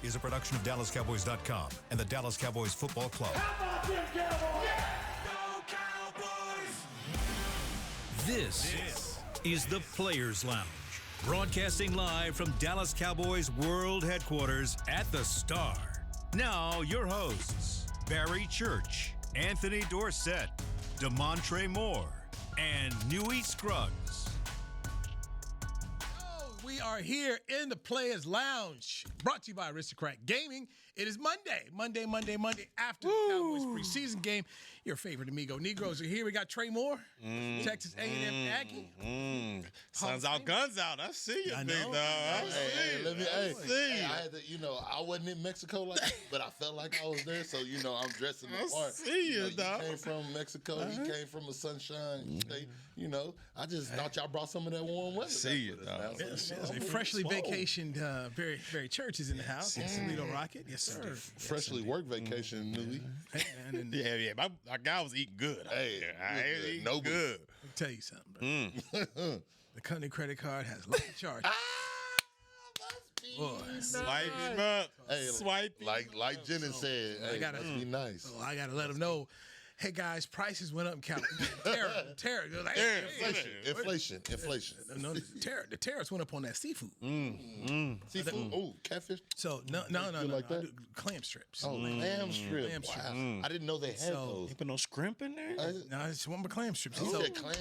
is a production of DallasCowboys.com and the Dallas Cowboys Football Club. How about them Cowboys? Yeah! Go Cowboys! This is the Players Lounge, broadcasting live from Dallas Cowboys World Headquarters at the Star. Now, your hosts, Barry Church, Anthony Dorsett, Damontre Moore, and Newy Scruggs. We are here in the Players Lounge, brought to you by Aristocrat Gaming. It is Monday after the Cowboys preseason game. Your favorite amigo Negroes are here. We got Trey Moore, Texas A&M Aggie. Sons out, guns out. I see you, big dog. I had to, I wasn't in Mexico like that, but I felt like I was there. So, I'm dressing the part. I see you, dog. You came from Mexico. He came from a sunshine state. I just thought y'all brought some of that warm weather. See you, dog. A freshly vacationed, very Church is in the house. Toledo Rocket, yes sir. Freshly work vacation, Newy. Yeah. My guy was eating good. Hey, I no good. Let me tell you something, bro. The company credit card has late charge. Boy, swipe him up. Hey, swipe. Like Jenna said, hey, must be nice. I gotta let them know. Hey guys, prices went up in California. Terror. Like, Inflation. No, the tariffs went up on that seafood. Seafood? Oh, catfish? So, no. Like that? Clam strips. Oh, clam strips. Wow. I didn't know they had those. You put no scrimp in there? No, I just want my clam strips.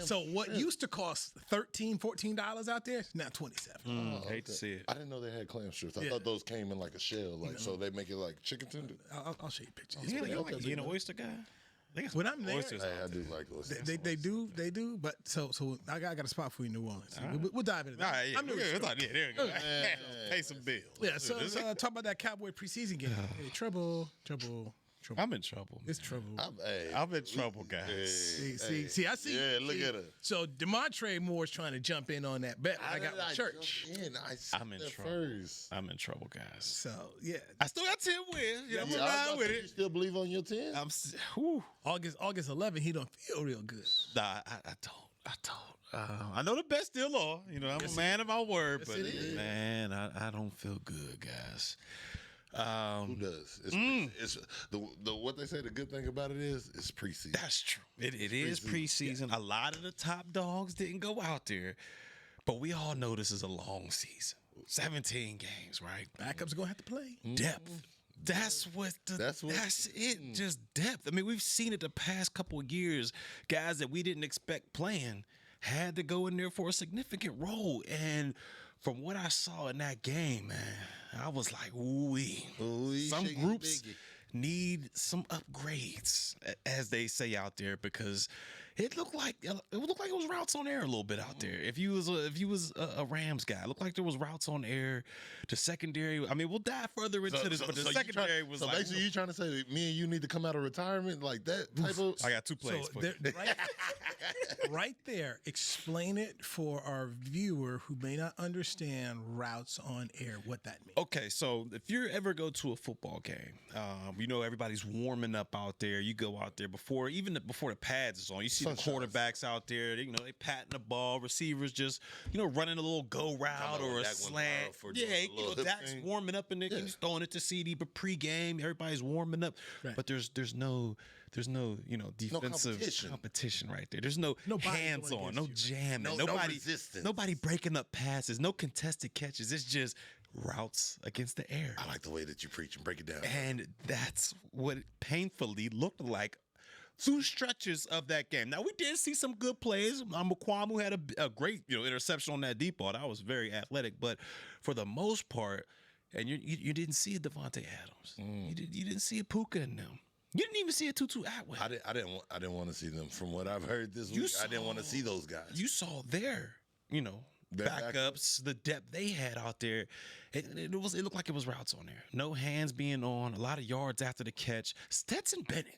So what used to cost $13, $14 out there, now $27. Hate to see it. I didn't know they had clam strips. I thought those came in like a shell, so they make it like chicken tender. I'll show you pictures. You an oyster guy? When I'm there, I do like oysters. They do. But so I got a spot for you in New Orleans. We'll dive into that. All right, yeah. There you go. Pay some bills. Yeah, so talk about that Cowboy preseason game. Hey, trouble. I'm in trouble. It's trouble. I'm in trouble, guys. See, I see. Yeah, look at her. So Damontre Moore's trying to jump in on that bet. I got with Church. I'm in trouble. I'm in trouble, guys. So yeah, I still got 10 wins. I'm around with it. You still believe on your 10? August 11th, he don't feel real good. Nah, I don't. I know the best still are. I'm a man of my word, but man, I don't feel good, guys. Who does? It's what they say. The good thing about it is it's preseason. That's true. It is preseason. Yeah. A lot of the top dogs didn't go out there, but we all know this is a long season. 17 games, right? Backups gonna have to play. Depth. That's it. Just depth. I mean, we've seen it the past couple of years. Guys that we didn't expect playing had to go in there for a significant role. And from what I saw in that game, man, I was like, ooh-wee. Some groups need some upgrades, as they say out there, because it looked like it was routes on air a little bit out there. If you was a Rams guy, it looked like there was routes on air. The secondary, I mean, we'll dive further into this, but the secondary was like. So basically, you trying to say that me and you need to come out of retirement like that type of? I got 2 plays. So right there, explain it for our viewer who may not understand routes on air, what that means. Okay, so if you ever go to a football game, everybody's warming up out there. You go out there before the pads is on. You see the quarterbacks out there. They patting the ball. Receivers just running a little go route or a slant. Dak's warming up and he's throwing it to CD. But pregame, everybody's warming up. Right. But there's no defensive competition right there. There's no hands on, no jamming, no resistance, nobody breaking up passes, no contested catches. It's just routes against the air. I like the way that you preach and break it down. And that's what it painfully looked like through stretches of that game. Now, we did see some good plays. Mukwamu had a great interception on that deep ball. That was very athletic. But for the most part, and you didn't see a Devontae Adams. You didn't see a Puka in them. You didn't even see a Tutu Atwell. I didn't want to see them. From what I've heard this week, I didn't want to see those guys. You saw their backups, the depth they had out there. It looked like it was routes on there. No hands being on, a lot of yards after the catch. Stetson Bennett,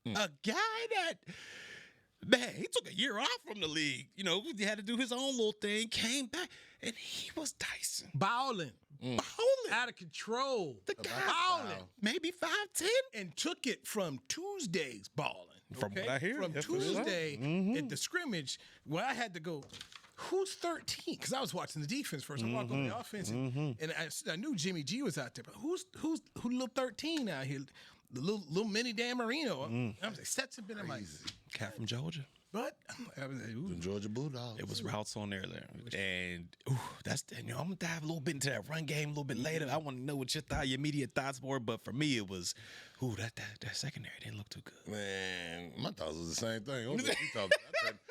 a guy that, man, he took a year off from the league. He had to do his own little thing, came back, and he was Dyson. Balling. Out of control. The guy balling. Maybe 5'10". And took it from Tuesday's balling. From what I hear. From Tuesday at the scrimmage, where I had to go, who's 13? Because I was watching the defense first. I walked on the offense, and I knew Jimmy G was out there. But who little 13 out here? The little mini Dan Marino. I was like, sets have been in my Cat from Georgia. But I was like, ooh. The Georgia Bulldogs. It was routes on there, and I'm gonna dive a little bit into that run game a little bit later. I want to know what your immediate thoughts were, but for me, it was, that secondary didn't look too good. Man, my thoughts was the same thing. What you talking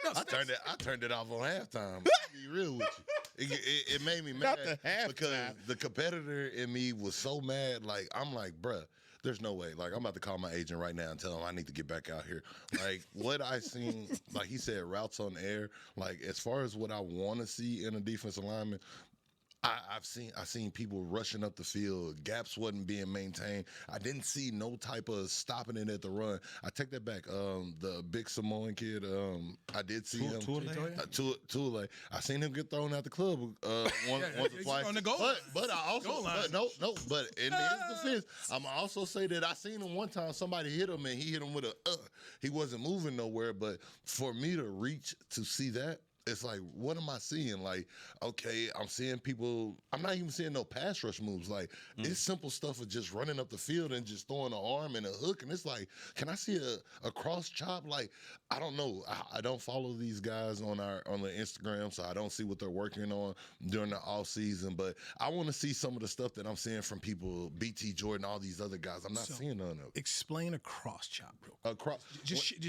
about? I turned it off on halftime. To be real with you, it made me mad because the competitor in me was so mad. Like I'm like, bruh. There's no way. Like, I'm about to call my agent right now and tell him I need to get back out here. Like, what I seen, like he said, routes on air. Like, as far as what I want to see in a defensive lineman, I've seen people rushing up the field. Gaps wasn't being maintained. I didn't see no type of stopping it at the run. I take that back. The big Samoan kid, I did see him. Tule. I seen him get thrown out the club once or twice. On the goal but I also but in his defense, I'm also say that I seen him one time. Somebody hit him and he hit him with a. He wasn't moving nowhere. But for me to reach to see that. It's like, what am I seeing? Like, okay, I'm seeing people. I'm not even seeing no pass rush moves. Like, it's simple stuff of just running up the field and just throwing an arm and a hook. And it's like, can I see a cross chop? Like, I don't know. I don't follow these guys on the Instagram, so I don't see what they're working on during the off season. But I want to see some of the stuff that I'm seeing from people, BT Jordan, all these other guys. I'm not seeing none of it. Explain a cross chop, bro.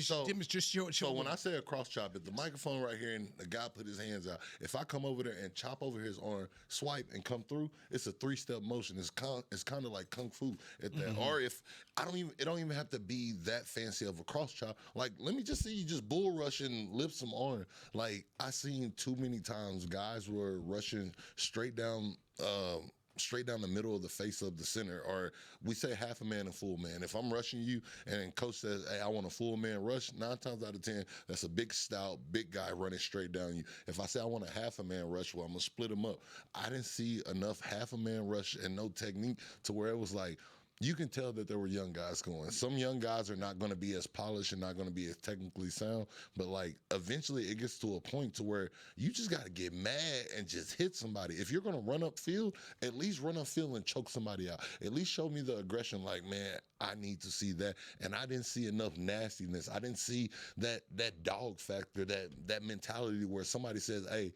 So when I say a cross chop, if the microphone right here and the guy put his hands out, if I come over there and chop over his arm, swipe and come through, it's a 3-step motion. It's kind of like kung fu at that. Or if it don't even have to be that fancy of a cross chop. Like, let me just see you just bull rush and lift some arm. Like, I seen too many times guys were rushing straight down the middle of the face of the center, or we say half a man and full man. If I'm rushing you and coach says, hey, I want a full man rush, 9 times out of 10, that's a big stout, big guy running straight down you. If I say I want a half a man rush, well, I'm going to split them up. I didn't see enough half a man rush and no technique to where it was like, you can tell that there were young guys going. Some young guys are not going to be as polished and not going to be as technically sound, but like eventually it gets to a point to where you just got to get mad and just hit somebody. If you're going to run up field, at least run up field and choke somebody out. At least show me the aggression. Like, man, I need to see that. And I didn't see enough nastiness. I didn't see that dog factor, that mentality where somebody says, hey,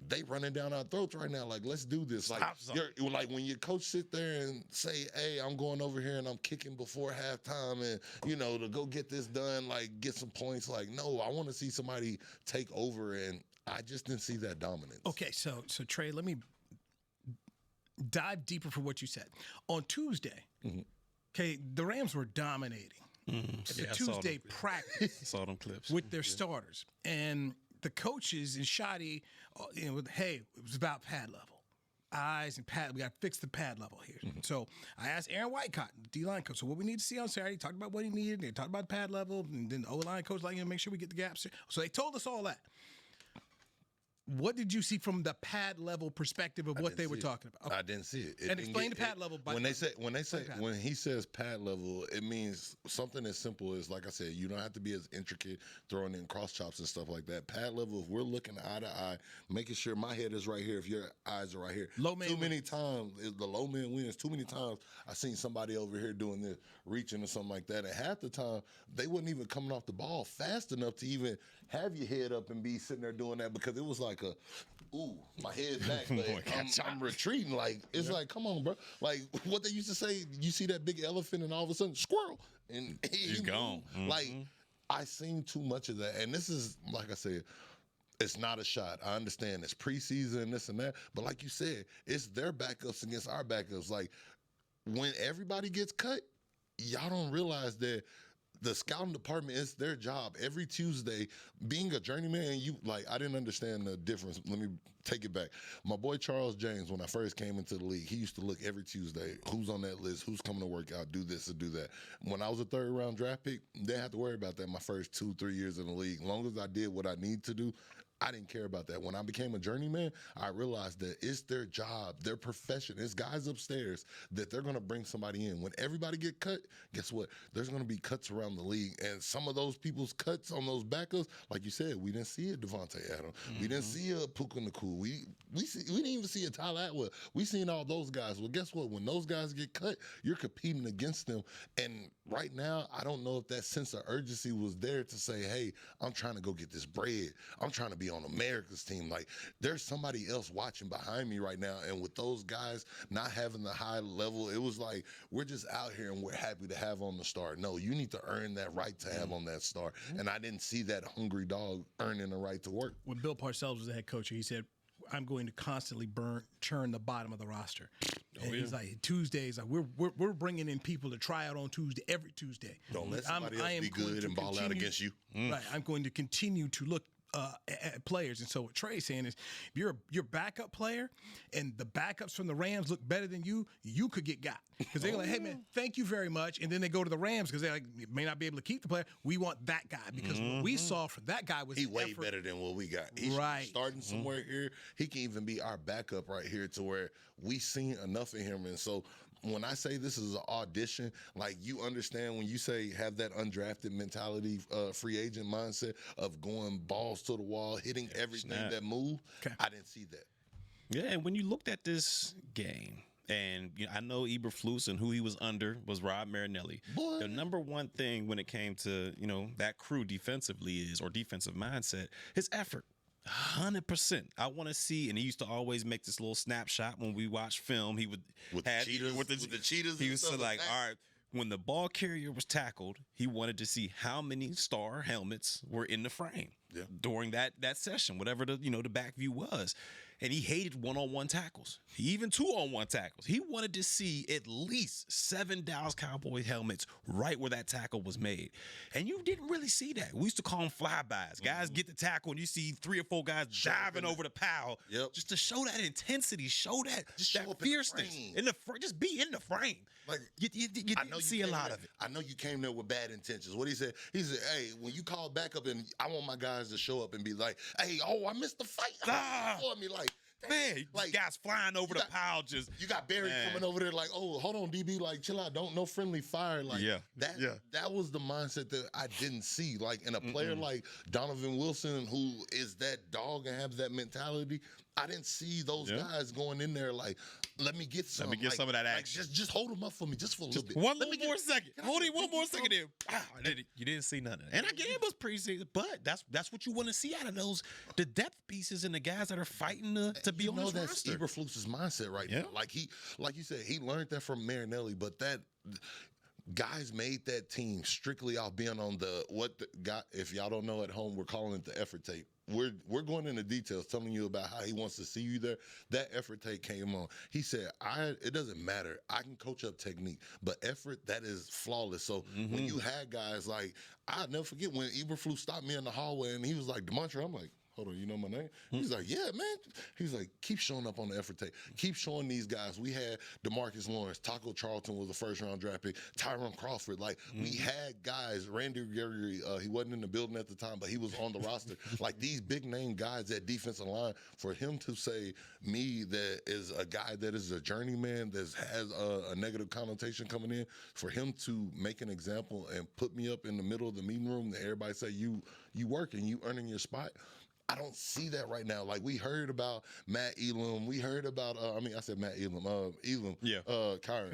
they running down our throats right now. Like, let's do this. Like, like when your coach sit there and say, hey, I'm going over here and I'm kicking before halftime and, to go get this done, like, get some points. Like, no, I want to see somebody take over, and I just didn't see that dominance. Okay, so Trey, let me dive deeper for what you said. On Tuesday, okay, the Rams were dominating at the Tuesday practice. Saw them clips. With their starters. And the coaches and Shoddy, hey, it was about pad level. Eyes and pad, we got to fix the pad level here. So I asked Aaron Whitecott, the D-line coach, so what we need to see on Saturday, he talked about what he needed, they talked about the pad level, and then the O-line coach, make sure we get the gaps. So they told us all that. What did you see from the pad level perspective of what they were talking about? Okay. I didn't see it. And explain the pad level. When he says pad level, it means something as simple as, like I said, you don't have to be as intricate throwing in cross chops and stuff like that. Pad level, if we're looking eye to eye, making sure my head is right here, if your eyes are right here. Low man many times, the low man wins. Too many times I seen somebody over here doing this, reaching or something like that. And half the time, they wasn't even coming off the ball fast enough to even have your head up and be sitting there doing that, because it was like my head's back. Like, I'm retreating. Like, it's like, come on, bro. Like, what they used to say, you see that big elephant and all of a sudden, squirrel. And he's gone. Like, I seen too much of that. And this is, like I said, it's not a shot. I understand it's preseason, this and that. But like you said, it's their backups against our backups. Like, when everybody gets cut, y'all don't realize that the scouting department, is their job every Tuesday. Being a journeyman, I didn't understand the difference. Let me take it back. My boy Charles James, when I first came into the league, he used to look every Tuesday, who's on that list, who's coming to work out, do this or do that. When I was a 3rd-round draft pick, they didn't have to worry about that my first 2-3 years in the league. As long as I did what I need to do, I didn't care about that. When I became a journeyman, I realized that it's their job, their profession. It's guys upstairs that they're going to bring somebody in. When everybody get cut, guess what? There's going to be cuts around the league. And some of those people's cuts on those backups, like you said, we didn't see a Devontae Adams. We didn't see a Puka Nacua. We didn't even see a Tyler Atwell. We seen all those guys. Well, guess what? When those guys get cut, you're competing against them. And right now, I don't know if that sense of urgency was there to say, hey, I'm trying to go get this bread. I'm trying to be on America's team. Like, there's somebody else watching behind me right now. And with those guys not having the high level, it was like, we're just out here and we're happy to have on the star. No, you need to earn that right to have on that star. And I didn't see that hungry dog earning the right to work. When Bill Parcells was the head coach, he said, I'm going to constantly churn the bottom of the roster. And he's like, Tuesdays, like, we're bringing in people to try out on Tuesday, every Tuesday. Don't let somebody else be good and ball out against you. Right. I'm going to continue to look at players. And so what Trey's saying is, if you're your backup player and the backups from the Rams look better than you could get got. Because they're like, hey, man, thank you very much. And then they go to the Rams because they like, may not be able to keep the player. We want that guy because what we saw from that guy was way better than what we got. He's starting somewhere here. He can even be our backup right here to where we seen enough of him. And so when I say this is an audition, like, you understand when you say have that undrafted mentality, free agent mindset of going balls to the wall, hitting everything that move. Okay. I didn't see that. Yeah, and when you looked at this game, and I know Eberflus and who he was under was Rob Marinelli. Boy. The number one thing when it came to that crew defensively or defensive mindset, his effort. 100%. I want to see, and he used to always make this little snapshot when we watch film. He would with the cheetahs. He was like, all right. When the ball carrier was tackled, he wanted to see how many star helmets were in the frame during that session, whatever the back view was. And he hated one-on-one tackles, even two-on-one tackles. He wanted to see at least 7 Dallas Cowboys helmets right where that tackle was made. And you didn't really see that. We used to call them flybys. Guys get the tackle, and you see 3 or 4 guys diving over the pile just to show that intensity, show that fierceness. Just be in the frame. Like, you didn't see a lot of it. I know you came there with bad intentions. What he said, hey, when you call back up, and I want my guys to show up and be like, hey, I missed the fight. For me, like, man, like, guys flying over the pile, you got Barry coming over there like, oh, hold on, DB, like, chill out, no friendly fire. Like, that was the mindset that I didn't see. Like, in a player like Donovan Wilson, who is that dog and has that mentality, I didn't see those guys going in there like, let me get some. Let me get some of that action. Like, just hold them up for me, just for a little bit. One more second. Hold it one more second there. Wow, you didn't see nothing. And again, it was preseason, but that's what you want to see out of those, the depth pieces and the guys that are fighting to be on this roster. That's Eberflus's mindset right now. Like you said, he learned that from Marinelli, but that guys made that team strictly off being on if y'all don't know at home, we're calling it the effort tape. We're going into details, telling you about how he wants to see you there. That effort tape came on. He said, it doesn't matter. I can coach up technique, but effort, that is flawless. So when you had guys like, I'll never forget when Eberflus stopped me in the hallway and he was like, Damontre, I'm like, hold on, you know my name? He's like, yeah, man. He's like, keep showing up on the effort tape. Keep showing these guys. We had DeMarcus Lawrence. Taco Charlton was a first-round draft pick. Tyrone Crawford. Like, we had guys. Randy Gregory, he wasn't in the building at the time, but he was on the roster. Like, these big-name guys at defensive line, for him to say, me, that is a guy that is a journeyman, that has a negative connotation coming in, for him to make an example and put me up in the middle of the meeting room that everybody say, you working, you earning your spot, I don't see that right now. Like, we heard about Matt Elam. We heard about, I said Matt Elam. Elam. Yeah. Kyer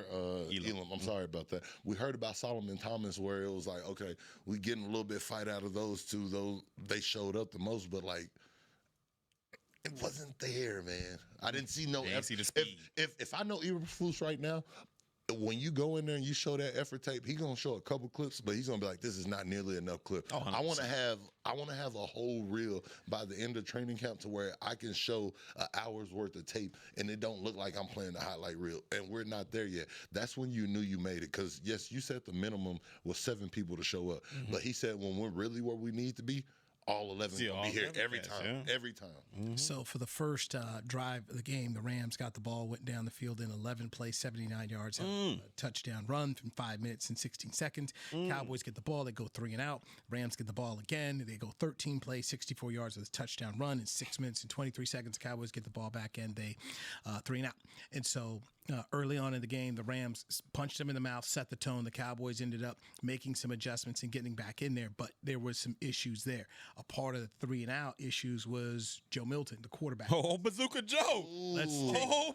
Elam. I'm sorry about that. We heard about Solomon Thomas, where it was like, okay, we getting a little bit fight out of those two. They showed up the most, but, like, it wasn't there, man. I didn't see no effort. See the speed. If I know Eberflus right now, when you go in there and you show that effort tape, he's gonna show a couple clips, but he's gonna be like, "This is not nearly enough clip." Oh, I want to have a whole reel by the end of training camp to where I can show an hour's worth of tape and it don't look like I'm playing the highlight reel. And we're not there yet. That's when you knew you made it, because yes, you said the minimum was 7 people to show up, but he said when we're really where we need to be, all 11 See, gonna all be here 11 every guys, time. yeah. Every time. So for the first drive of the game, the Rams got the ball, went down the field in 11 plays, 79 yards, had a touchdown run from 5 minutes and 16 seconds. Cowboys get the ball, they go 3 and out. Rams get the ball again, they go 13 plays, 64 yards with a touchdown run in 6 minutes and 23 seconds. Cowboys get the ball back and they 3 and out. And so early on in the game, the Rams punched them in the mouth, set the tone. The Cowboys ended up making some adjustments and getting back in there, but there was some issues there. A part of the 3 and out issues was Joe Milton, the quarterback. Oh, Bazooka Joe.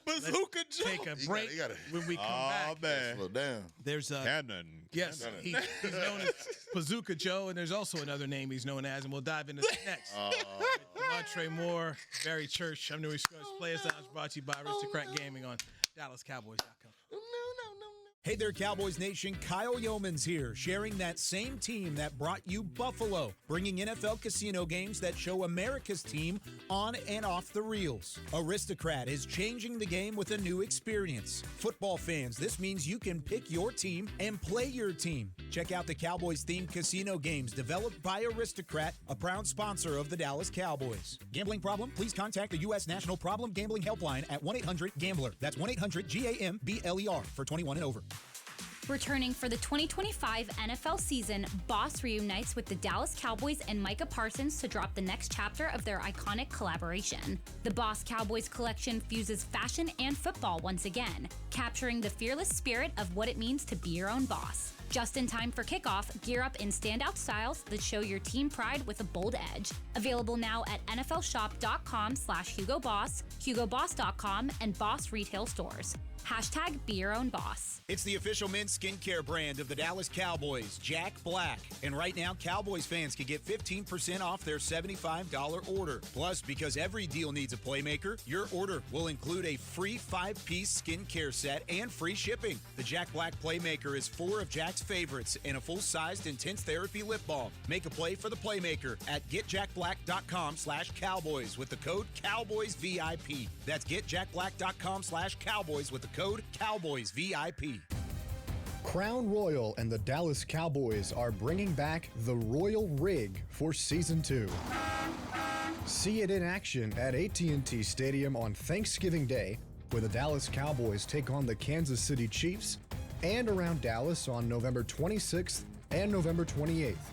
Bazooka Joe. Take a break. You gotta- When we come back, man. Slow down. there's a Cannon. yes, he's known as Bazooka Joe, and there's also another name he's known as, and we'll dive into that next. Damontre Moore, Barry Church. I'm Newy Scruggs. Players Lounge brought to you by Aristocrat Gaming on DallasCowboys.com. Hey there, Cowboys Nation. Kyle Yeomans here, sharing that same team that brought you Buffalo, bringing NFL casino games that show America's team on and off the reels. Aristocrat is changing the game with a new experience. Football fans, this means you can pick your team and play your team. Check out the Cowboys-themed casino games developed by Aristocrat, a proud sponsor of the Dallas Cowboys. Gambling problem? Please contact the U.S. National Problem Gambling Helpline at 1-800-GAMBLER. That's 1-800-GAMBLER for 21 and over. Returning for the 2025 NFL season, Boss reunites with the Dallas Cowboys and Micah Parsons to drop the next chapter of their iconic collaboration. The Boss Cowboys collection fuses fashion and football once again, capturing the fearless spirit of what it means to be your own boss. Just in time for kickoff, gear up in standout styles that show your team pride with a bold edge. Available now at nflshop.com/HugoBoss, HugoBoss.com, and Boss retail stores. Hashtag be your own boss. It's the official men's skincare brand of the Dallas Cowboys, Jack Black. And right now, Cowboys fans can get 15% off their $75 order. Plus, because every deal needs a playmaker, your order will include a free 5-piece skincare set and free shipping. The Jack Black Playmaker is 4 of Jack's favorites and a full-sized intense therapy lip balm. Make a play for the Playmaker at getjackblack.com/Cowboys with the code CowboysVIP. That's getjackblack.com/Cowboys with the code CowboysVIP. Crown Royal and the Dallas Cowboys are bringing back the Royal Rig for Season 2. See it in action at AT&T Stadium on Thanksgiving Day, where the Dallas Cowboys take on the Kansas City Chiefs, and around Dallas on November 26th and November 28th.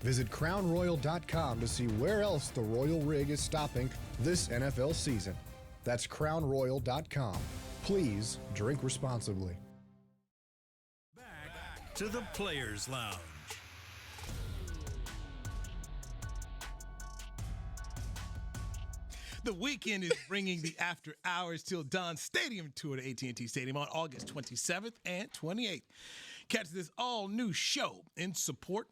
Visit crownroyal.com to see where else the Royal Rig is stopping this NFL season. That's crownroyal.com. Please drink responsibly. Back to the Players Lounge. The weekend is bringing the After Hours Till Dawn Stadium tour to AT&T Stadium on August 27th and 28th. Catch this all-new show in support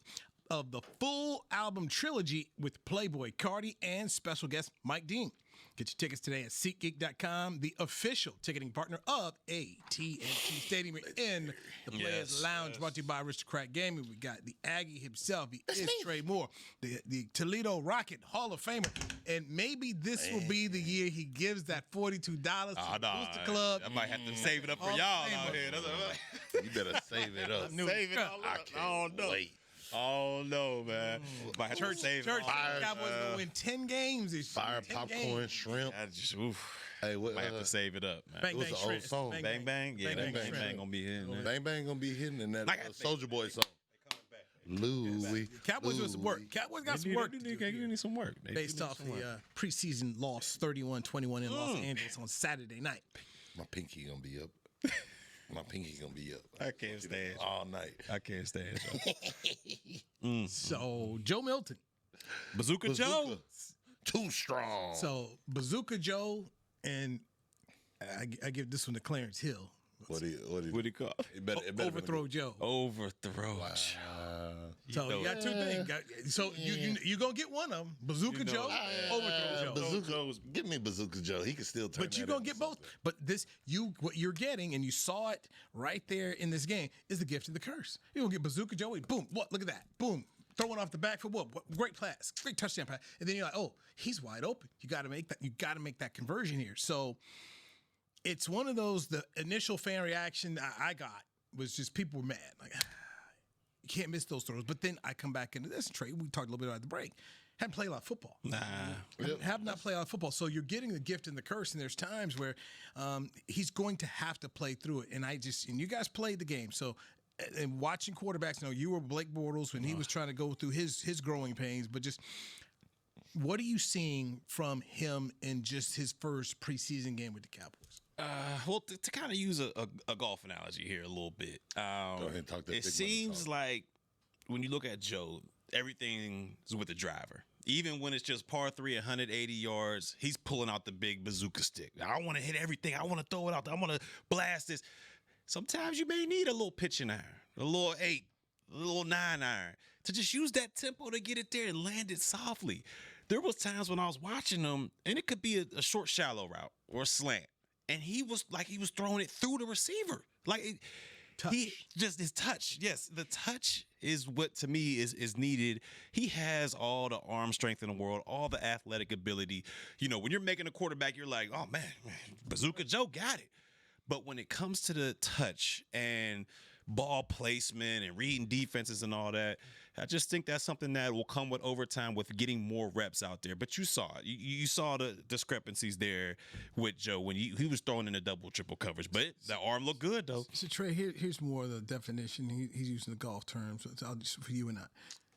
of the full album trilogy with Playboy Cardi and special guest Mike Dean. Get your tickets today at SeatGeek.com, the official ticketing partner of AT&T Stadium. We're in the Players Lounge, brought to you by Aristocrat Gaming. We got the Aggie himself. He is Trey Moore, the Toledo Rocket Hall of Famer. And maybe this will be the year he gives that $42 to Booster Club. I might have to save it up for Hall of y'all Famer. out here. You better save it up. Save it up. I can't wait. Oh no, man! Might have to save Church, it. all. Cowboys gonna win 10 games this year. Fire, 10 popcorn, games. shrimp. I just, oof. Hey, what? Might have to save it up, man. Bang, It was bang, an old shrimp. song. Bang bang, yeah, Bang, bang bang, bang, shrimp. gonna be hitting. Bang Bang gonna be hitting in that I got Soulja Boy song. Louis. Cowboys doing some work. Cowboys got some work to do They here need some work. They based need off some work. the preseason loss 31-21 in Los Angeles on Saturday night. My pinky gonna be up. My pinky gonna be up. I can't stand all night. I can't stand So Joe Milton. Bazooka Joe. Too strong. So Bazooka Joe, and I give this one to Clarence Hill. What do you What do you call? it better Overthrow Joe. Overthrow. So you got two things. So you gonna get one of them. Bazooka Joe, Overthrow Joe. Bazooka. Give me Bazooka Joe. He can still turn. But you're that gonna into get both. something. But what you're getting, and you saw it right there in this game, is the gift of the curse. You're gonna get Bazooka Joe. Boom! What? Look at that! Boom! Throwing off the back for what? Great pass, great touchdown pass, and then you're like, oh, he's wide open. You got to make that. You got to make that conversion here. So it's one of those. The initial fan reaction I got was just people were mad, like you can't miss those throws. But then I come back into this trade. We talked a little bit about the break. haven't played a lot of football. Nah. Have not played a lot of football. So you're getting the gift and the curse, and there's times where he's going to have to play through it. And you guys played the game. So, and watching quarterbacks, you were Blake Bortles when he was trying to go through his growing pains, but just what are you seeing from him in just his first preseason game with the Cowboys? Well, to kind of use a golf analogy here a little bit. Go ahead and talk that. It seems like when you look at Joe, everything is with the driver. Even when it's just par 3, 180 yards, he's pulling out the big bazooka stick. I want to hit everything. I want to throw it out there. I want to blast this. Sometimes you may need a little pitching iron, a little 8, a little 9 iron to just use that tempo to get it there and land it softly. There was times when I was watching him, and it could be a short, shallow route or a slant, and he was throwing it through the receiver. His touch. Yes, the touch is what to me is needed. He has all the arm strength in the world, all the athletic ability. When you're making a quarterback, you're like, oh man, Bazooka Joe got it. But when it comes to the touch and ball placement and reading defenses and all that, I just think that's something that will come with overtime with getting more reps out there. But you saw it. You saw the discrepancies there with Joe when he was throwing in the double, triple coverage. But the arm looked good, though. So, Trey, here's more of the definition. He's using the golf terms. So I'll just for you and I.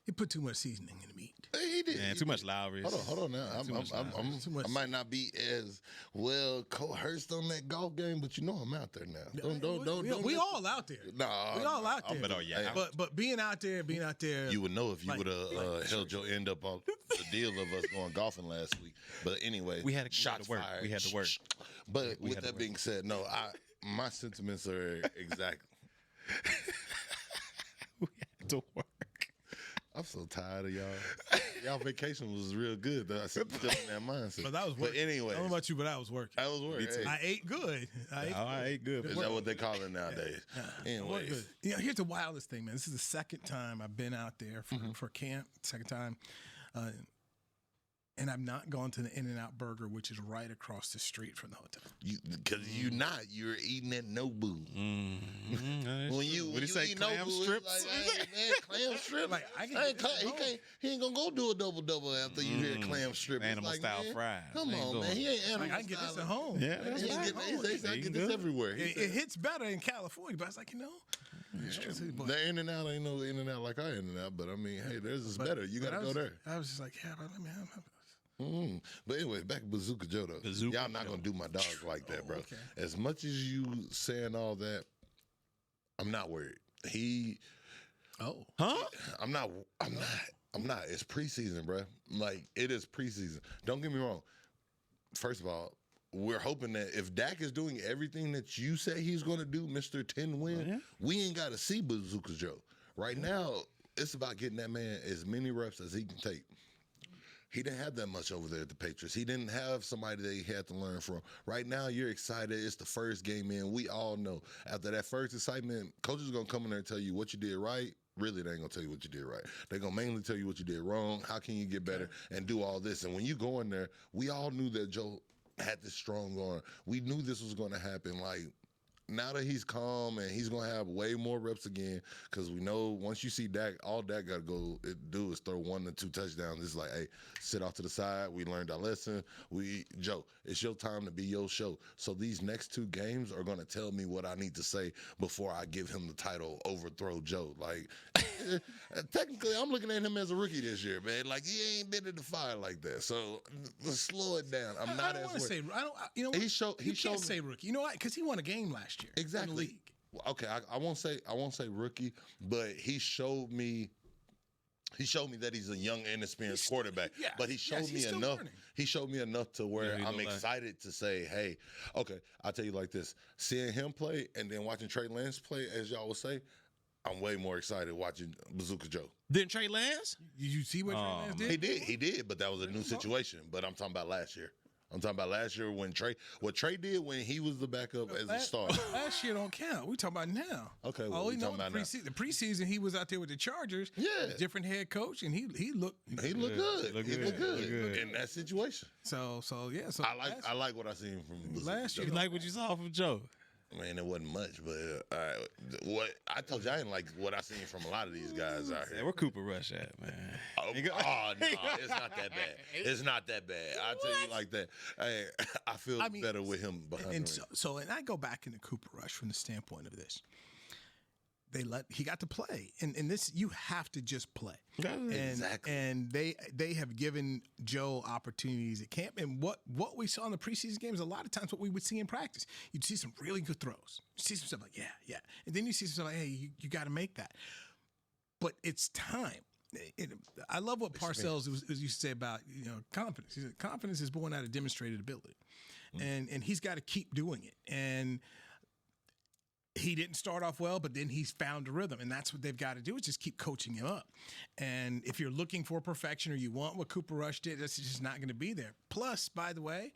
He put too much seasoning in the meat. He did. Yeah, too much Lowry. Hold on now. I might not be as well coerced on that golf game, but I'm out there now. Don't. We all out there. Nah, we all out there. But yeah. But being out there. You would know if you would have held your end up on the deal of us going golfing last week. But anyway, we had shots to work. fired. We had to work. But with that being said, no, my sentiments are exactly. We had to work. I'm so tired of y'all. Y'all vacation was real good. Though. I still in that mindset. But that was working. But anyway, I don't know about you, but I was working. I was working. Hey. I ate good. I ate good. Is that what they call it nowadays? Yeah. Anyways. Here's the wildest thing, man. This is the second time I've been out there for camp. Second time. And I've not gone to the In-N-Out Burger, which is right across the street from the hotel. Because you're eating at Nobu. Mm-hmm. When you say, eat clam Nobu, strips? it's like, hey, man, clam strips. He ain't gonna go do a double after you hear clam strip. Animal style fries. Come on, man. He ain't animal I can get this at home. Yeah, that's right. I get this everywhere. It hits better in California, but I was like, The In-N-Out ain't no In-N-Out like our In-N-Out, but I mean, hey, theirs is better. You got to go there. I was just like, yeah, but let me have this. But anyway, back to Bazooka Joe though. Y'all not gonna do my dog like that, bro. Okay. As much as you saying all that, I'm not worried. I'm not. It's preseason, bro. Like it is preseason. Don't get me wrong. First of all, we're hoping that if Dak is doing everything that you say he's gonna do, Mr. 10 win, we ain't got to see Bazooka Joe. Right now, it's about getting that man as many reps as he can take. He didn't have that much over there at the Patriots. He didn't have somebody that he had to learn from. Right now, you're excited. It's the first game in. We all know. After that first excitement, coaches are going to come in there and tell you what you did right. Really, they ain't going to tell you what you did right. They're going to mainly tell you what you did wrong. How can you get better and do all this? And when you go in there, we all knew that Joe had this strong arm. We knew this was going to happen. Like, now that he's calm and he's going to have way more reps again, because we know once you see Dak, all Dak got to do is throw 1 to 2 touchdowns. It's like, hey, sit off to the side. We learned our lesson. Joe, it's your time to be your show. So these next 2 games are going to tell me what I need to say before I give him the title, Overthrow Joe. Like, technically, I'm looking at him as a rookie this year, man. Like, he ain't been in the fire like that. So let's slow it down. I don't want to say, he can't say rookie. You know why? Because he won a game last year. Exactly. In the league. Okay, I won't say rookie, but he showed me that he's a young, inexperienced quarterback. Yeah, but he showed me enough. Learning. He showed me enough to where I'm excited to say, hey, okay, I'll tell you like this. Seeing him play and then watching Trey Lance play, as y'all would say, I'm way more excited watching Bazooka Joe. Then Trey Lance? Did you see what Trey Lance did? He did, but that was a new situation. But I'm talking about last year. When what Trey did when he was the backup as a starter. Last year don't count. We talking about now. Okay, well, we talking about the preseason he was out there with the Chargers. Yeah, different head coach, and he looked. He looked good. He looked good in that situation. So yeah. So I like what I seen from last year. You like what you saw from Joe? Man, it wasn't much, but what I told you, I didn't like what I seen from a lot of these guys out Yeah, here. where Cooper Rush at, man? Oh, no, it's not that bad. It's not that bad. I'll tell you like that. Hey, I feel better with him behind And the ring. so I go back into Cooper Rush from the standpoint of this. He got to play, and this you have to just play. Exactly. And they have given Joe opportunities at camp, and what we saw in the preseason games, a lot of times what we would see in practice, you'd see some really good throws. You see some stuff like yeah, and then you see some stuff like hey, you got to make that. But it's time. I love what Parcells was used to say about confidence. He said confidence is born out of demonstrated ability, and he's got to keep doing it. And he didn't start off well, but then he's found a rhythm, and that's what they've got to do is just keep coaching him up. And if you're looking for perfection or you want what Cooper Rush did, that's just not going to be there. Plus, by the way,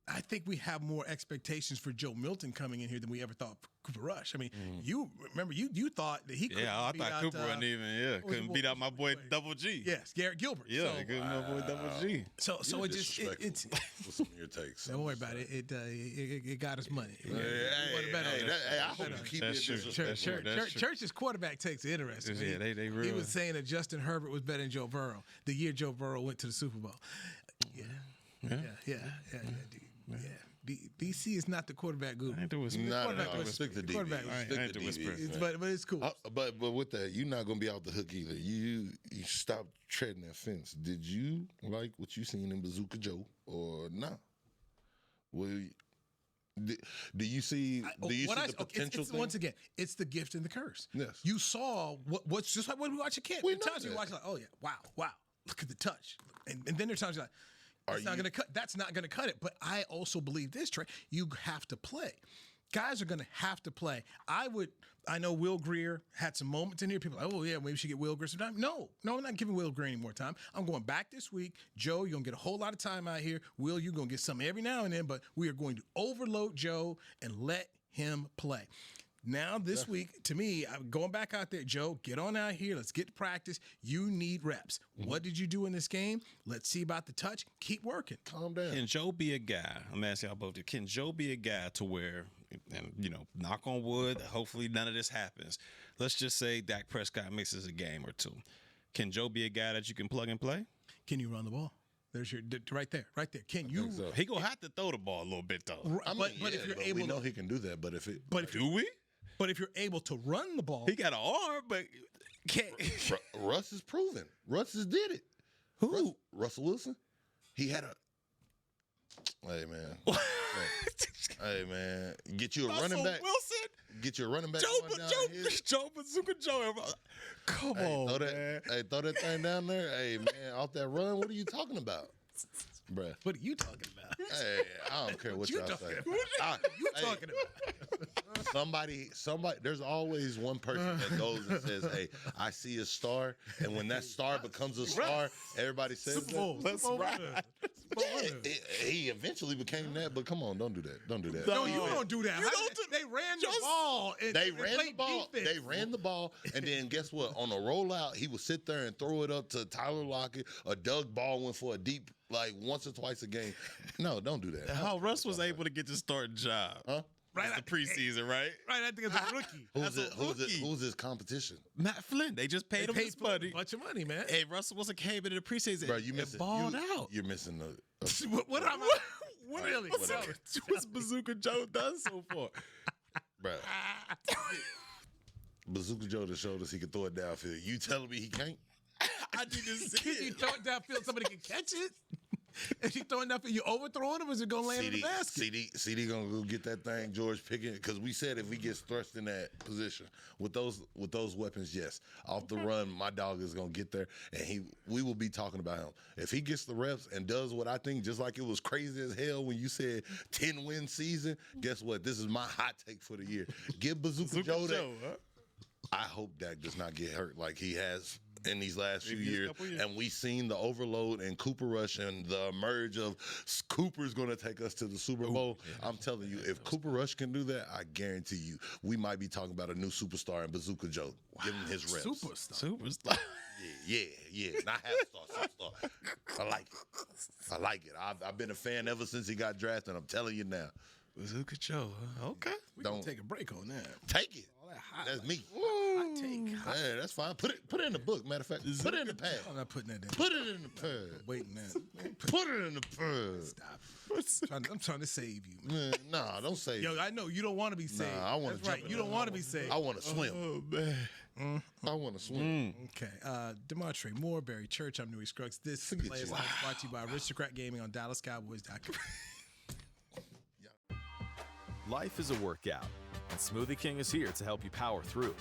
I think we have more expectations for Joe Milton coming in here than we ever thought for Cooper Rush. I mean, you remember you thought that he couldn't I beat thought out, Cooper wasn't even couldn't beat out my boy Double G. Yes, Garrett Gilbert. Yeah, so, good my boy Double G. So it just it's. With some of your takes. Don't worry about it. It got us money. I hope you keep it disrespectful. Church's quarterback takes it interesting. Yeah, they real. He was saying that Justin Herbert was better than Joe Burrow the year Joe Burrow went to the Super Bowl. Yeah. BC is not the quarterback guru. No, stick to DB. Stick to DB. But it's cool. But with that, you're not gonna be out the hook either. You stop treading that fence. Did you like what you seen in Bazooka Joe or not? Well, do you see the potential? Once again, it's the gift and the curse. Yes. You saw what's just like when we watch a kid. We There are times you watch like, oh yeah, wow, look at the touch, and then there's times you're like. That's not gonna cut it. But I also believe this, Trey. You have to play. Guys are gonna have to play. I know Will Greer had some moments in here. People are like, oh yeah, maybe we should get Will Greer some time. No, I'm not giving Will Greer any more time. I'm going back this week. Joe, you're gonna get a whole lot of time out here. Will, you're gonna get some every now and then, but we are going to overload Joe and let him play. Now, this week, to me, I'm going back out there. Joe, get on out here. Let's get to practice. You need reps. What did you do in this game? Let's see about the touch. Keep working. Calm down. Can Joe be a guy? I'm going to ask y'all both. Can Joe be a guy to where, and knock on wood, hopefully none of this happens. Let's just say Dak Prescott misses a game or two. Can Joe be a guy that you can plug and play? Can you run the ball? There's your right there. Can you? So. He gonna have to throw the ball a little bit though. But if you're able, we know he can do that. But do we? But if you're able to run the ball, he got an arm, but can't. Russ is proven. Russ has did it. Who? Russell Wilson. He had a. Hey man. Hey man. Get you a running back. Wilson. Get you a running back. Joe Bazooka Joe. Come on, man. Throw that thing down there. Hey man, off that run. What are you talking about, bruh? What are you talking about? Hey, I don't care what y'all say. You talking about? Somebody. There's always one person that goes and says, "Hey, I see a star," and when that star becomes a star, everybody says that. Let's ride. He eventually became that, but come on, don't do that. Don't do that. No, you don't do that. They ran the ball. They ran the ball, and then guess what? On a rollout, he would sit there and throw it up to Tyler Lockett or Doug Baldwin for a deep, like once or twice a game. No, don't do that. How Russ was able to get the starting job? Huh? Right, the preseason, right? Right, I think it's a rookie. Who's his competition? Matt Flynn. They just paid him his money. A bunch of money, man. Hey, Russell Wilson came into the preseason. Bro, you missing? Balled out. You're missing the. What am I? Really? What's Bazooka Joe done so far? Bro. Bazooka Joe just showed us he can throw it downfield. You telling me he can't? I need to see Can you throw it downfield? Somebody can catch it? If you throwing downfield, you overthrowing him, or is it going to land in the basket? CD going to go get that thing, George Pickens, because we said if he gets thrust in that position with those weapons, yes. Off the run, my dog is going to get there, and we will be talking about him. If he gets the reps and does what I think, just like it was crazy as hell when you said 10-win season, guess what? This is my hot take for the year. Give Bazooka Joe that. Huh? I hope Dak does not get hurt like he has in these last few years. And we've seen the overload and Cooper Rush and the merge of Cooper's going to take us to the Super Bowl. Yeah. I'm telling you, if Cooper Rush can do that, I guarantee you, we might be talking about a new superstar in Bazooka Joe. Wow. Give him his reps. Superstar. Yeah. Not half-star, superstar. I like it. I've been a fan ever since he got drafted, and I'm telling you now. Bazooka Joe. Huh? Okay. We're going to take a break on that. Take it. All that hot. That's me. Hot take. Hot. Yeah, that's fine. Put it in the book. Matter of fact, put it in the pad. I'm not putting that in. Put it in the pad. Waiting that. Put it in the pad. Stop. I'm trying to save you. Man, nah, don't save. Yo, I know you don't want to be saved. Nah, I want to. That's right. You don't want to be saved. I want to swim. Oh, man. I want to swim. Okay. Damontre Moore, Barry Church. I'm Newy Scruggs. This Players Lounge brought to you by Aristocrat Gaming on DallasCowboys.com. Life is a workout, and Smoothie King is here to help you power through.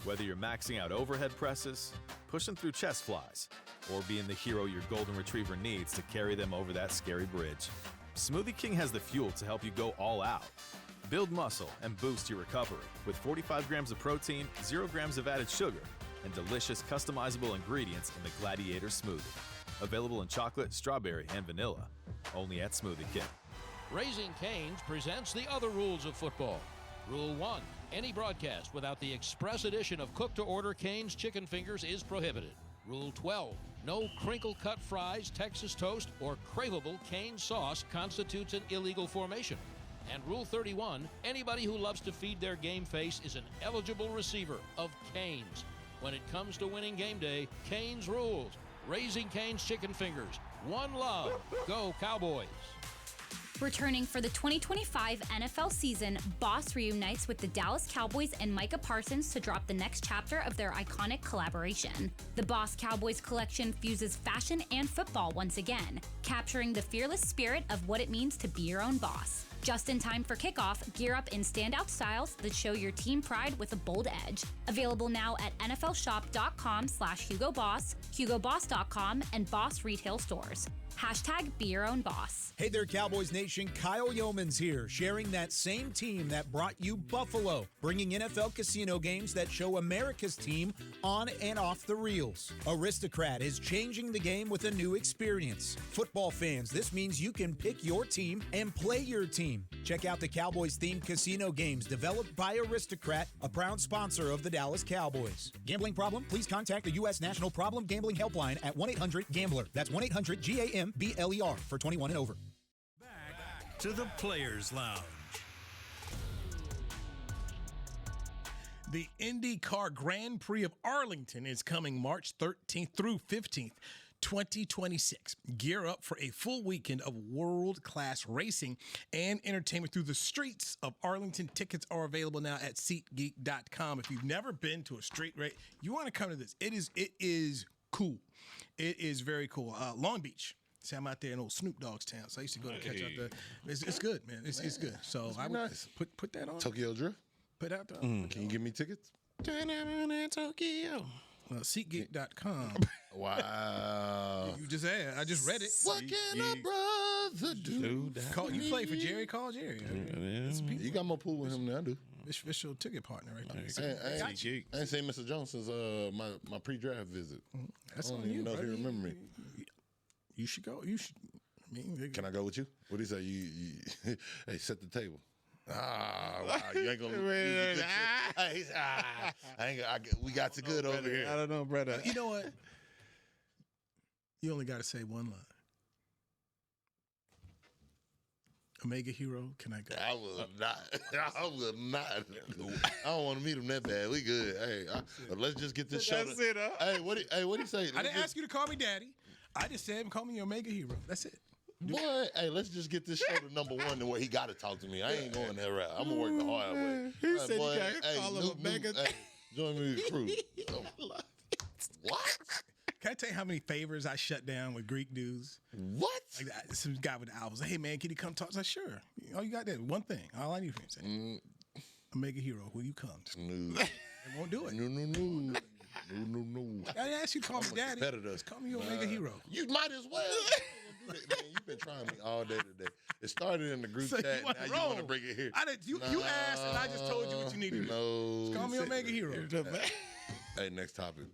Whether you're maxing out overhead presses, pushing through chest flies, or being the hero your golden retriever needs to carry them over that scary bridge, Smoothie King has the fuel to help you go all out. Build muscle and boost your recovery with 45 grams of protein, 0 grams of added sugar, and delicious customizable ingredients in the Gladiator Smoothie. Available in chocolate, strawberry, and vanilla. Only at Smoothie King. Raising Cane's presents the other rules of football. Rule 1. Any broadcast without the express addition of cooked-to-order Cane's chicken fingers is prohibited. Rule 12. No crinkle-cut fries, Texas toast, or craveable Cane sauce constitutes an illegal formation. And Rule 31. Anybody who loves to feed their game face is an eligible receiver of Cane's. When it comes to winning game day, Cane's rules. Raising Cane's chicken fingers. One love. Go Cowboys. Returning for the 2025 NFL season, Boss reunites with the Dallas Cowboys and Micah Parsons to drop the next chapter of their iconic collaboration. The Boss Cowboys collection fuses fashion and football once again, capturing the fearless spirit of what it means to be your own boss. Just in time for kickoff, gear up in standout styles that show your team pride with a bold edge. Available now at nflshop.com/HugoBoss, HugoBoss.com, and Boss retail stores. Hashtag be your own boss. Hey there, Cowboys Nation. Kyle Yeomans here, sharing that same team that brought you Buffalo, bringing NFL casino games that show America's team on and off the reels. Aristocrat is changing the game with a new experience. Football fans, this means you can pick your team and play your team. Check out the Cowboys-themed casino games developed by Aristocrat, a proud sponsor of the Dallas Cowboys. Gambling problem? Please contact the U.S. National Problem Gambling Helpline at 1-800-GAMBLER. That's 1-800-GAMBLER for 21 and over. Back to the Players Lounge. The IndyCar Grand Prix of Arlington is coming March 13th through 15th. 2026. Gear up for a full weekend of world-class racing and entertainment through the streets of Arlington. Tickets are available now at SeatGeek.com. If you've never been to a street race, you want to come to this. It is cool. It is very cool. Long Beach. See, I'm out there in old Snoop Dogg's town, so I used to go to catch out the. It's good, man. It's good. So I would nice. put that on. Tokyo Drift. Put out the. Can you give me tickets? Tokyo. SeatGeek.com. Wow. You just asked. I just read it. What can a brother do? You play for Jerry? Call Jerry. You got more pool with him than I do. Official ticket partner right there. I ain't seen Mr. Jones since my pre-draft visit. That's I don't on even you, know if he brother. remember me. You should go. You should. Can I go with you? What do you say? You hey, set the table. Wow, you ain't gonna. We got you good over here. I don't know, brother. You know what? You only got to say one line. Omega Hero, can I go? I will not. I will not. I don't want to meet him that bad. We good. Hey, let's just get this show. That's it, huh? Hey, what do you say? I didn't ask you to call me daddy. I just said call me Omega Hero. That's it. Boy, hey, let's just get this show to number one to where he got to talk to me. I ain't going that route. I'm going to work the hard way. He said you got to call him Omega. Hey, join me with the crew. What? Can I tell you how many favors I shut down with Greek dudes? What? Like some guy with the albums. Hey, man, can you come talk? I said, sure. All you got there, one thing. All I need from you to say, Omega Hero, will you come? No. They won't do it. No. I didn't ask you to call me daddy. Competitors. Call me Omega Hero. You might as well. Man, you've been trying me all day today. It started in the group chat. Now you want to bring it here. You asked, and I just told you what you needed. No. Just call me Omega Hero. Hey, next topic.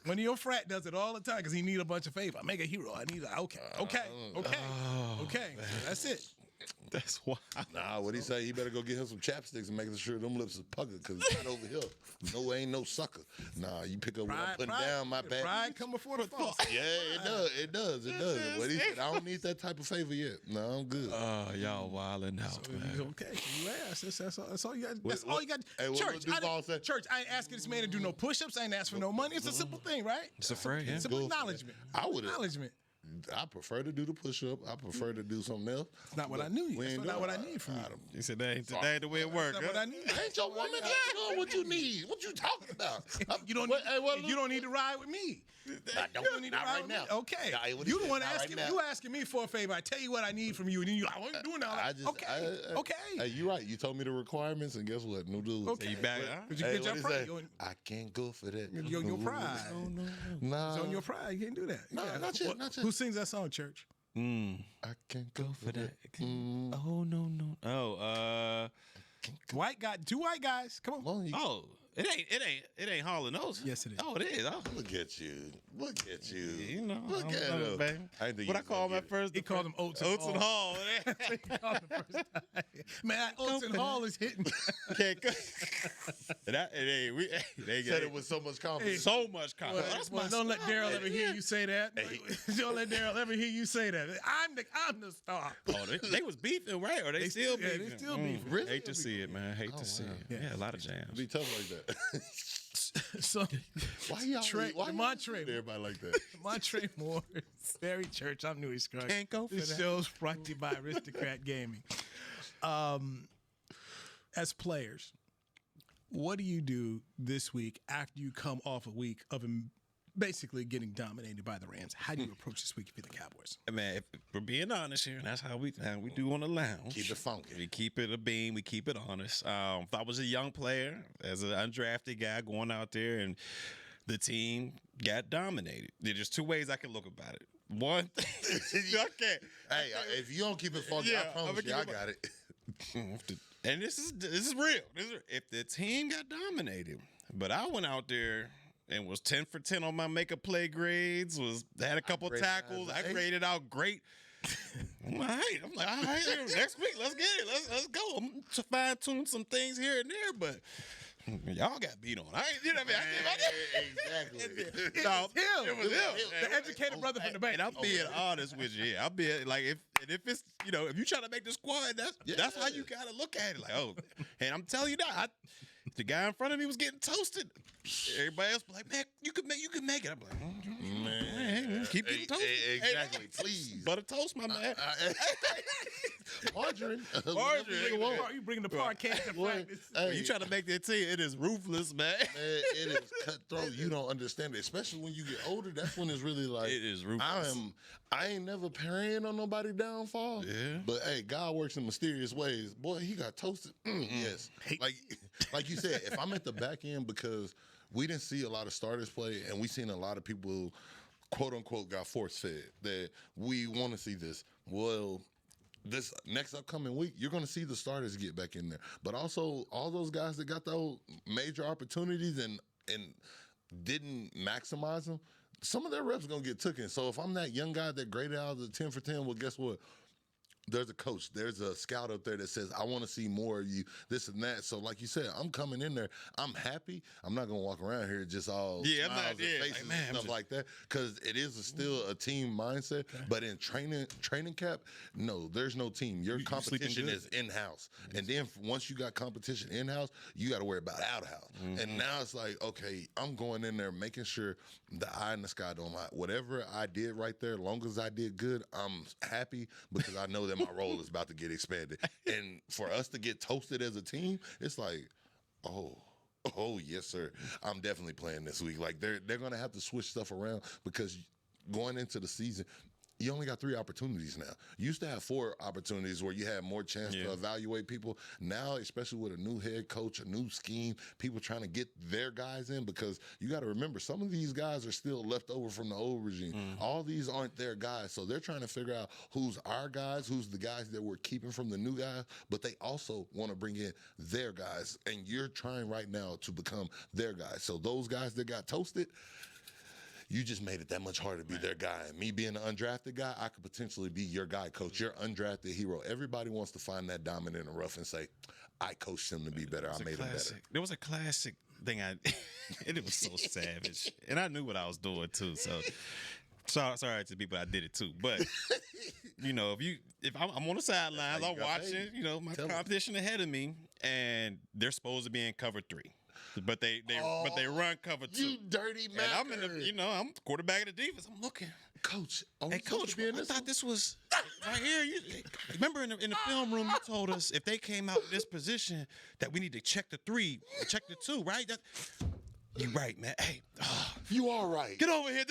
One of your frat does it all the time because he need a bunch of favor. Omega Hero. I need okay. That's it. That's why. Nah, what he say? He better go get him some chapsticks and making sure them lips is puckered because it's not over here. No, ain't no sucker. Nah, you pick up what I'm putting down, my bad. Pride come before the fall. Yeah, it does. What he said, I don't need that type of favor yet. No, I'm good. Y'all wilding out, man. Okay, you asked. That's all you got. That's all you got. Hey, Church, I ain't asking this man to do no push-ups. I ain't asking for no money. It's a simple thing, right? It's a phrase. Yeah. Simple acknowledgement. I would acknowledgement. I prefer to do the push-up. I prefer to do something else. It's not what I knew. That's not what I need from you. You said that ain't the way it works. That's not what I need. Ain't your woman doing what you need? What you talking about? You don't need to ride with me. I don't need to ride right now. Okay. You the one asking me. You asking me for a favor. I tell you what I need from you, and then I wasn't doing all that. Okay. Hey, you right. You told me the requirements, and guess what? No dude. Okay. You back? Because you get your pride. I can't go for that. Your pride. No. It's on your pride. You can't do that. No, not yet. Who sings that song, Church? I can't go for that. Oh no. Oh, White guy, 2 white guys. Come on. Oh, it ain't Hall and Oates. Yes, it is. Oh, it is. Oh. Look at you. You know. Look at him, baby. What I call him at first? He called him Oates and Hall. He called him first time. Man, Oates and Hall is hitting. Can't go. They said it with so much confidence. So much confidence. Well, don't let Daryl ever hear you say that. Don't let Daryl ever hear you say that. I'm the star. Oh, they was beefing, right? Or they still beefing? Yeah, they still beefing. Really? Hate to see it, man. Hate to see it. Yeah, a lot of jams. Be tough like that. So, why y'all Demontre everybody like that? Demontre Moore, Barry Church. I'm Newy Scruggs. Can't go for this that. show's brought to you by Aristocrat Gaming. As players, what do you do this week after you come off a week of basically getting dominated by the Rams? How do you approach this week if you're the Cowboys? Man, if we're being honest here, and that's how we do on the lounge. Keep it funky. We keep it a beam. We keep it honest. If I was a young player, as an undrafted guy going out there, and the team got dominated, there's just 2 ways I can look about it. One, Hey, if you don't keep it funky, I promise you, I got it. And this is real. If the team got dominated, but I went out there and was 10 for 10 on my make-up play grades, had a couple tackles. I graded out great. I'm like, all right, next week, let's get it. Let's go. I'm to fine-tune some things here and there, but y'all got beat on. You know what I mean? Exactly. It was him. The educated brother from the bank. And I'm being honest with you. I'm being like, if it's, if you trying to make the squad, that's how you gotta look at it. Like, oh, and I'm telling you that the guy in front of me was getting toasted. Everybody else was like, man, you can make it. I'm like, man, keep getting toasted. Exactly. Please. Butter toast, my man. Margarine. You bringing the parquet to practice. Hey, You trying to make that team, it is ruthless, man. It is cutthroat. You don't understand it. Especially when you get older, that's when it's really like, it is ruthless. I ain't never praying on nobody downfall. Yeah. But hey, God works in mysterious ways. Boy, he got toasted. Yes. Like you said, if I'm at the back end, because we didn't see a lot of starters play, and we seen a lot of people, quote unquote, got force fed that we want to see this. Well, this next upcoming week, you're going to see the starters get back in there. But also, all those guys that got those major opportunities and didn't maximize them, some of their reps are going to get taken. So if I'm that young guy that graded out of the 10 for 10, well, guess what? There's a coach, there's a scout up there that says, I want to see more of you, this and that. So like you said, I'm coming in there, I'm happy. I'm not going to walk around here just all smiles and faces and stuff like that, because it is still a team mindset. Okay. But in training camp, no, there's no team. Your competition is in-house. And then once you got competition in-house, you got to worry about out-house. And now it's like, okay, I'm going in there making sure the eye in the sky don't lie. Whatever I did right there, as long as I did good, I'm happy, because I know that my role is about to get expanded. And for us to get toasted as a team, it's like, oh yes, sir. I'm definitely playing this week. Like they're gonna have to switch stuff around, because going into the season, you only got 3 opportunities now. You used to have 4 opportunities where you had more chance to evaluate people. Now, especially with a new head coach, a new scheme, people trying to get their guys in, because you got to remember, some of these guys are still left over from the old regime. All these aren't their guys. So they're trying to figure out who's our guys, who's the guys that we're keeping from the new guys, but they also want to bring in their guys. And you're trying right now to become their guys. So those guys that got toasted, you just made it that much harder to be their guy. And me being an undrafted guy, I could potentially be your guy, coach. You're undrafted hero. Everybody wants to find that diamond in the rough and say, I coached him to be better. I made him better. There was a classic thing and it was so savage. And I knew what I was doing too. So sorry to the people I did it too. But you know, if I'm on the sidelines, I'm watching, you know, my competition ahead of me, and they're supposed to be in cover 3. But they run cover 2. You dirty man. And I'm I'm quarterback of the defense. I'm looking. Coach, hey, Coach, I thought this was right here. Remember in the film room, you told us if they came out in this position that we need to check the 3, check the 2, right? You right, man. Hey, you all right. Get over here.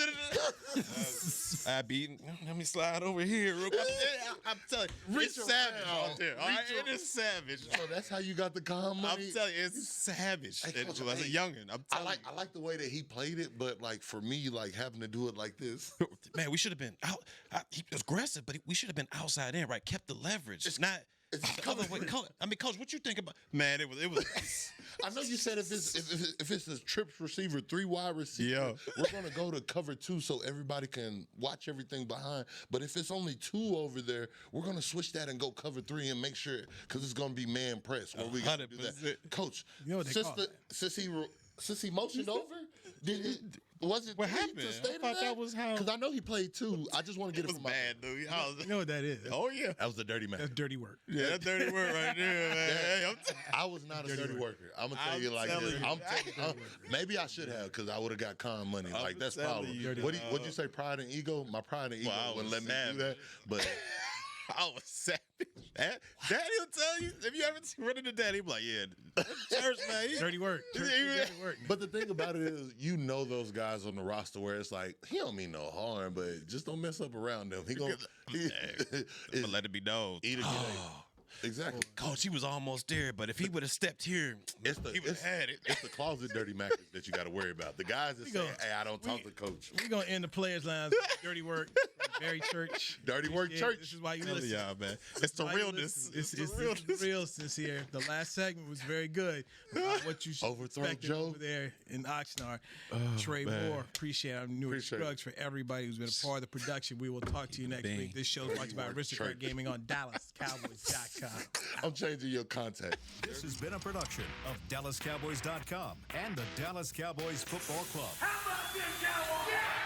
I beat. Let me slide over here real quick. I'm telling you, it's savage out there. All right? It is savage. So that's how you got the calm money? I'm telling you, it's savage. Hey, Coach, as a youngin', I'm telling you. I like the way that he played it, but like for me, like having to do it like this. Man, we should have been out. He was aggressive, but we should have been outside in, right? Kept the leverage. It's not. Coach, what you think about? Man, it was. I know you said if it's a trips receiver, 3 wide receiver, we're gonna go to cover 2 so everybody can watch everything behind. But if it's only 2 over there, we're gonna switch that and go cover 3 and make sure because it's gonna be man press. Where we gotta do that, Coach. You know what they call that? Since he motioned over, what happened? I thought that was how. Because I know he played 2. I just want to get it from bad, dude. You know what that is? Oh yeah, that was the dirty man. That's dirty work. Yeah, that's dirty work right there, man. Hey, I was not a dirty worker. I'm gonna tell you like this. Maybe I should have because I would have got con money. Like that's probably. What'd you say? Pride and ego. My pride and ego wouldn't let me do that. But I was savage. Daddy will tell you if you ever run into Daddy, he'll be like, "Yeah, church man, dirty work." Dirty work. But the thing about it is, you know those guys on the roster where it's like he don't mean no harm, but just don't mess up around them. He gonna let it be known. Exactly. Coach, he was almost there, but if he would have stepped here, he would have had it. It's the closet dirty Mac that you got to worry about. The guys that say, hey, I don't talk to coach. We're going to end the players' lines with dirty work from Barry Church. Dirty work church. This is why you listen. Y'all, man. It's the realness. It's the realness here. The last segment was very good. What you expected over there in Oxnard. Trey Moore, appreciate it. I'm Newy Scruggs for everybody who's been a part of the production. We will talk to you next week. This show is brought to you by Aristocrat Gaming on DallasCowboys.com. I'm changing your contact. This has been a production of DallasCowboys.com and the Dallas Cowboys Football Club. How about this, Cowboys? Yeah!